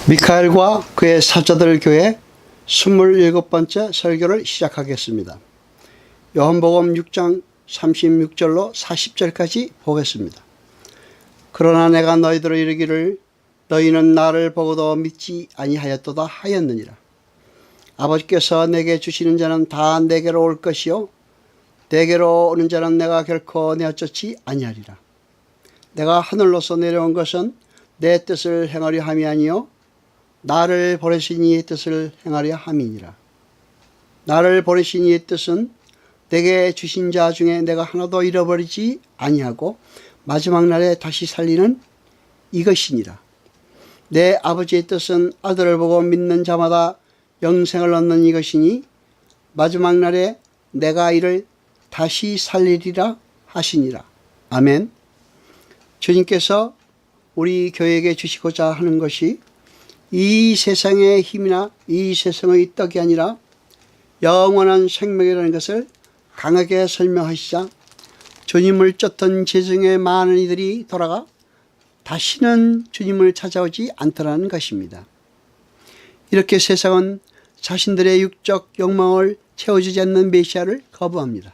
미카엘과 그의 사자들 교회 27번째 설교를 시작하겠습니다. 요한복음 6장 36절로 40절까지 보겠습니다. 그러나 내가 너희들을 이르기를 너희는 나를 보고도 믿지 아니하였도다 하였느니라. 아버지께서 내게 주시는 자는 다 내게로 올 것이요 내게로 오는 자는 내가 결코 내어쫓지 아니하리라. 내가 하늘로서 내려온 것은 내 뜻을 행하려 함이 아니요 나를 보내신 이의 뜻을 행하려 함이니라. 나를 보내신 이의 뜻은 내게 주신 자 중에 내가 하나도 잃어버리지 아니하고 마지막 날에 다시 살리는 이것이니라. 내 아버지의 뜻은 아들을 보고 믿는 자마다 영생을 얻는 이것이니 마지막 날에 내가 이를 다시 살리리라 하시니라. 아멘. 주님께서 우리 교회에게 주시고자 하는 것이 이 세상의 힘이나 이 세상의 떡이 아니라 영원한 생명이라는 것을 강하게 설명하시자 주님을 쫓던 재중의 많은 이들이 돌아가 다시는 주님을 찾아오지 않더라는 것입니다. 이렇게 세상은 자신들의 육적 욕망을 채워주지 않는 메시아를 거부합니다.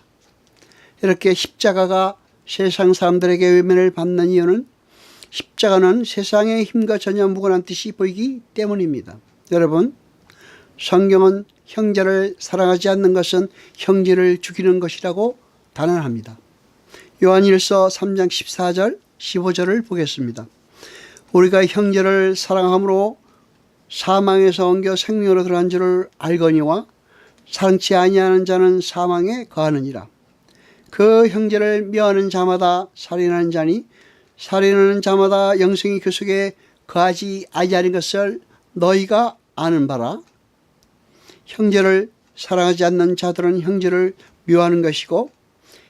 이렇게 십자가가 세상 사람들에게 외면을 받는 이유는 십자가는 세상의 힘과 전혀 무관한 뜻이 보이기 때문입니다. 여러분, 성경은 형제를 사랑하지 않는 것은 형제를 죽이는 것이라고 단언합니다. 요한일서 3장 14절 15절을 보겠습니다. 우리가 형제를 사랑함으로 사망에서 옮겨 생명으로 들어간 줄을 알거니와 사랑치 아니하는 자는 사망에 거하느니라. 그 형제를 미워하는 자마다 살인하는 자니 살인하는 자마다 영생이 그 속에 거하지 아니하는 것을 너희가 아는 바라. 형제를 사랑하지 않는 자들은 형제를 미워하는 것이고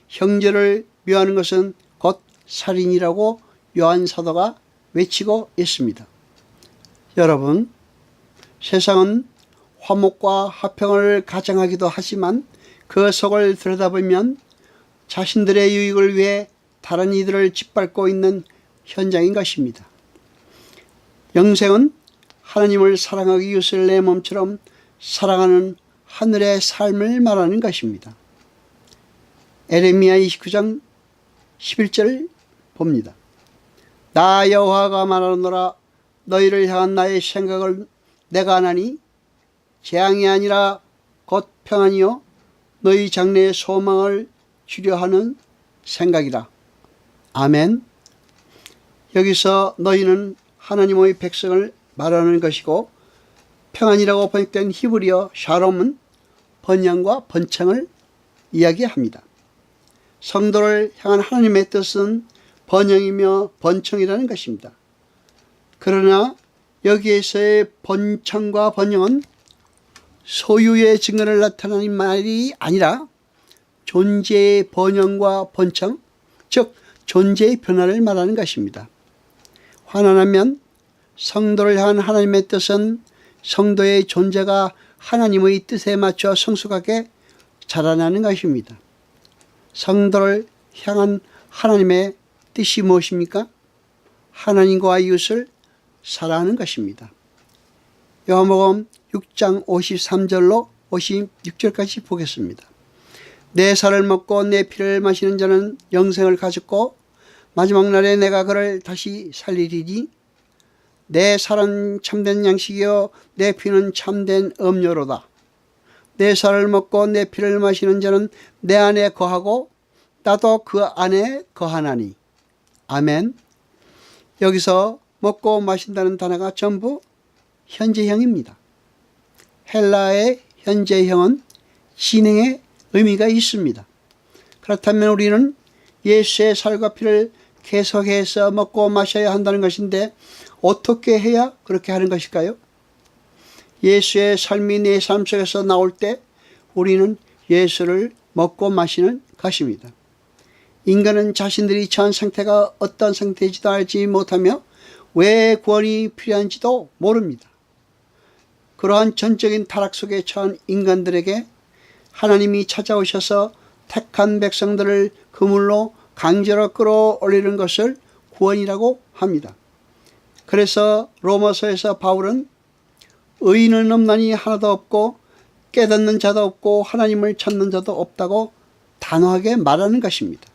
형제를 미워하는 것은 곧 살인이라고 요한 사도가 외치고 있습니다. 여러분, 세상은 화목과 화평을 가장하기도 하지만 그 속을 들여다보면 자신들의 유익을 위해 다른 이들을 짓밟고 있는 현장인 것입니다. 영생은 하나님을 사랑하기 이웃을 내 몸처럼 사랑하는 하늘의 삶을 말하는 것입니다. 에레미야 29장 11절을 봅니다. 나 여호와가 말하노라. 너희를 향한 나의 생각을 내가 아나니 재앙이 아니라 곧 평안이요 너희 장래의 소망을 주려 하는 생각이라. 아멘. 여기서 너희는 하나님의 백성을 말하는 것이고 평안이라고 번역된 히브리어 샬롬은 번영과 번창을 이야기합니다. 성도를 향한 하나님의 뜻은 번영이며 번창이라는 것입니다. 그러나 여기에서의 번창과 번영은 소유의 증거를 나타내는 말이 아니라 존재의 번영과 번창, 즉 존재의 변화를 말하는 것입니다. 환원하면 성도를 향한 하나님의 뜻은 성도의 존재가 하나님의 뜻에 맞춰 성숙하게 자라나는 것입니다. 성도를 향한 하나님의 뜻이 무엇입니까? 하나님과 이웃을 사랑하는 것입니다. 요한복음 6장 53절로 56절까지 보겠습니다. 내 살을 먹고 내 피를 마시는 자는 영생을 가졌고 마지막 날에 내가 그를 다시 살리리니 내 살은 참된 양식이요 내 피는 참된 음료로다. 내 살을 먹고 내 피를 마시는 자는 내 안에 거하고 나도 그 안에 거하나니. 아멘. 여기서 먹고 마신다는 단어가 전부 현재형입니다. 헬라의 현재형은 진행의 의미가 있습니다. 그렇다면 우리는 예수의 살과 피를 계속해서 먹고 마셔야 한다는 것인데 어떻게 해야 그렇게 하는 것일까요? 예수의 삶이 내 삶 속에서 나올 때 우리는 예수를 먹고 마시는 것입니다. 인간은 자신들이 처한 상태가 어떤 상태인지도 알지 못하며 왜 구원이 필요한지도 모릅니다. 그러한 전적인 타락 속에 처한 인간들에게 하나님이 찾아오셔서 택한 백성들을 그물로 강제로 끌어올리는 것을 구원이라고 합니다. 그래서 로마서에서 바울은 의인은 없나니 하나도 없고 깨닫는 자도 없고 하나님을 찾는 자도 없다고 단호하게 말하는 것입니다.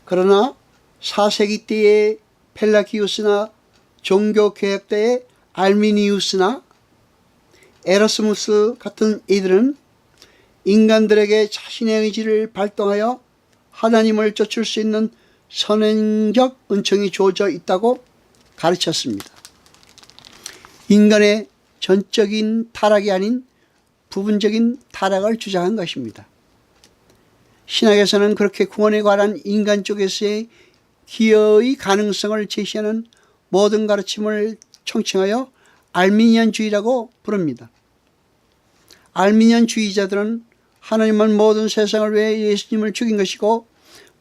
그러나 4세기 때의 펠라기우스나 종교개혁 때의 알미니우스나 에라스무스 같은 이들은 인간들에게 자신의 의지를 발동하여 하나님을 쫓을 수 있는 선행적 은총이 주어져 있다고 가르쳤습니다. 인간의 전적인 타락이 아닌 부분적인 타락을 주장한 것입니다. 신학에서는 그렇게 구원에 관한 인간 쪽에서의 기여의 가능성을 제시하는 모든 가르침을 총칭하여 알미니안주의라고 부릅니다. 알미니안주의자들은 하나님은 모든 세상을 위해 예수님을 죽인 것이고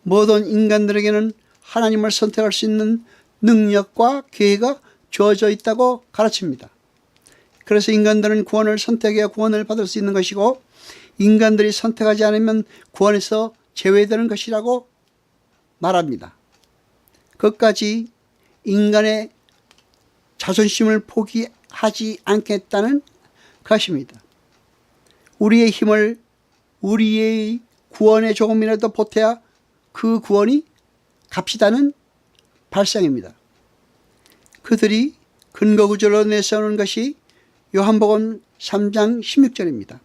모든 인간들에게는 하나님을 선택할 수 있는 능력과 기회가 주어져 있다고 가르칩니다. 그래서 인간들은 구원을 선택해야 구원을 받을 수 있는 것이고 인간들이 선택하지 않으면 구원에서 제외되는 것이라고 말합니다. 끝까지 인간의 자존심을 포기하지 않겠다는 것입니다. 우리의 힘을 우리의 구원에 조금이라도 보태야 그 구원이 값이다는 발상입니다. 그들이 근거 구절로 내세우는 것이 요한복음 3장 16절입니다.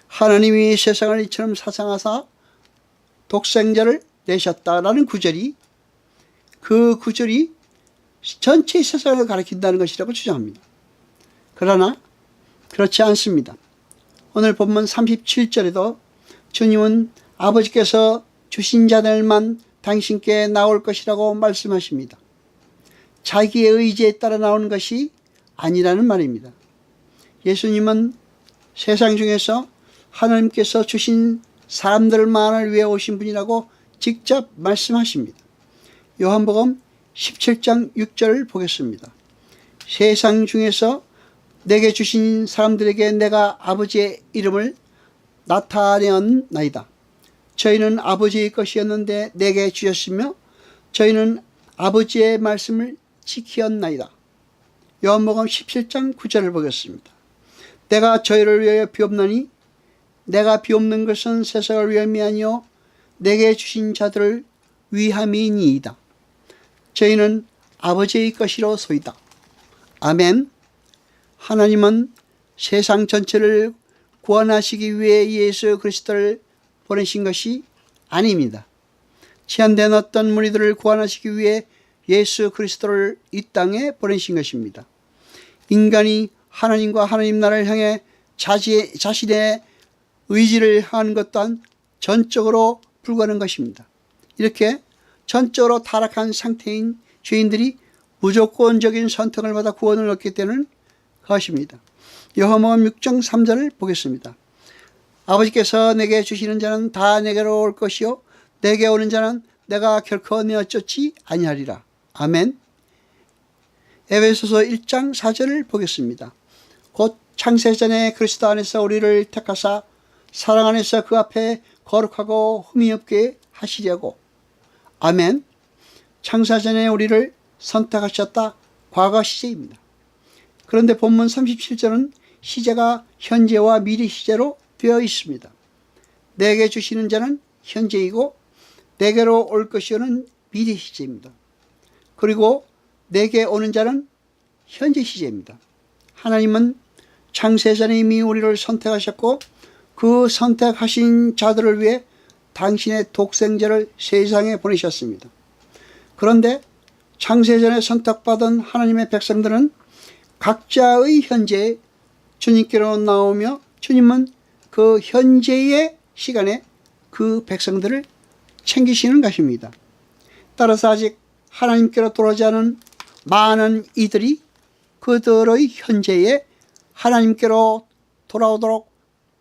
하나님이 세상을 이처럼 사랑하사 독생자를 내셨다라는 구절이 그 구절이 전체 세상을 가리킨다는 것이라고 주장합니다. 그러나 그렇지 않습니다. 오늘 본문 37절에도 주님은 아버지께서 주신 자들만 당신께 나올 것이라고 말씀하십니다. 자기의 의지에 따라 나오는 것이 아니라는 말입니다. 예수님은 세상 중에서 하나님께서 주신 사람들만을 위해 오신 분이라고 직접 말씀하십니다. 요한복음 17장 6절을 보겠습니다. 세상 중에서 내게 주신 사람들에게 내가 아버지의 이름을 나타내었나이다. 저희는 아버지의 것이었는데 내게 주셨으며 저희는 아버지의 말씀을 지키었나이다. 요한복음 17장 9절을 보겠습니다. 내가 저희를 위하여 비옵나니 내가 비옵는 것은 세상을 위함이 아니요 내게 주신 자들을 위함이니이다. 저희는 아버지의 것이로소이다. 아멘. 하나님은 세상 전체를 구원하시기 위해 예수 그리스도를 보내신 것이 아닙니다. 제한된 어떤 무리들을 구원하시기 위해 예수 그리스도를 이 땅에 보내신 것입니다. 인간이 하나님과 하나님 나라를 향해 자신의 의지를 하는 것 또한 전적으로 불가능한 것입니다. 이렇게 전적으로 타락한 상태인 죄인들이 무조건적인 선택을 받아 구원을 얻게 되는 것입니다. 요한복음 6장 3절을 보겠습니다. 아버지께서 내게 주시는 자는 다 내게로 올 것이요 내게 오는 자는 내가 결코 내어 쫓지 아니하리라. 아멘. 에베소서 1장 4절을 보겠습니다. 곧 창세전에 그리스도 안에서 우리를 택하사 사랑 안에서 그 앞에 거룩하고 흠이 없게 하시려고. 아멘. 창세전에 우리를 선택하셨다. 과거 시제입니다. 그런데 본문 37절은 시제가 현재와 미래 시제로 되어 있습니다. 내게 주시는 자는 현재이고 내게로 올 것이오는 미래 시제입니다. 그리고 내게 오는 자는 현재 시제입니다. 하나님은 창세전에 이미 우리를 선택하셨고 그 선택하신 자들을 위해 당신의 독생자를 세상에 보내셨습니다. 그런데 창세전에 선택받은 하나님의 백성들은 각자의 현재에 주님께로 나오며 주님은 그 현재의 시간에 그 백성들을 챙기시는 것입니다. 따라서 아직 하나님께로 돌아오지 않은 많은 이들이 그들의 현재에 하나님께로 돌아오도록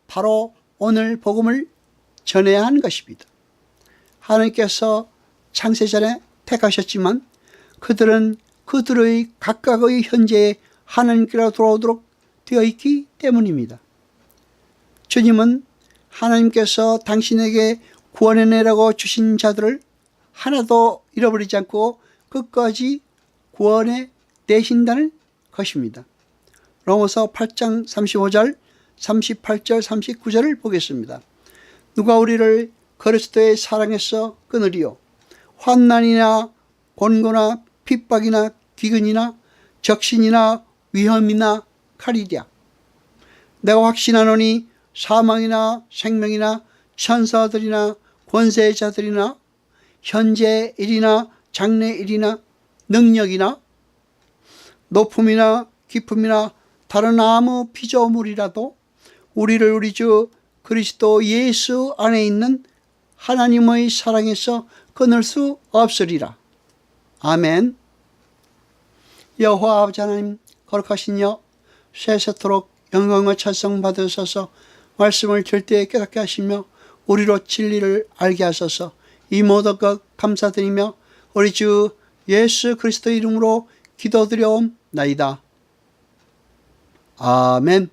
바로 오늘 복음을 전해야 하는 것입니다. 하나님께서 창세전에 택하셨지만 그들은 그들의 각각의 현재에 하나님께로 돌아오도록 되어 있기 때문입니다. 주님은 하나님께서 당신에게 구원해내라고 주신 자들을 하나도 잃어버리지 않고 끝까지 구원해 내신다는 것입니다. 로마서 8장 35절, 38절, 39절을 보겠습니다. 누가 우리를 그리스도의 사랑에서 끊으리요? 환난이나 곤고나 핍박이나 기근이나 적신이나 위험이나 칼이랴. 내가 확신하노니 사망이나 생명이나 천사들이나 권세자들이나 현재 일이나 장래 일이나 능력이나 높음이나 깊음이나 다른 아무 피조물이라도 우리를 우리 주 그리스도 예수 안에 있는 하나님의 사랑에서 끊을 수 없으리라. 아멘. 여호와 아버지 하나님, 거룩하시며 세세토록 영광과 찬송 받으셔서 말씀을 절대에 깨닫게 하시며 우리로 진리를 알게 하소서. 이 모든 것 감사드리며 우리 주 예수 그리스도 이름으로 기도드려옵나이다. 아멘.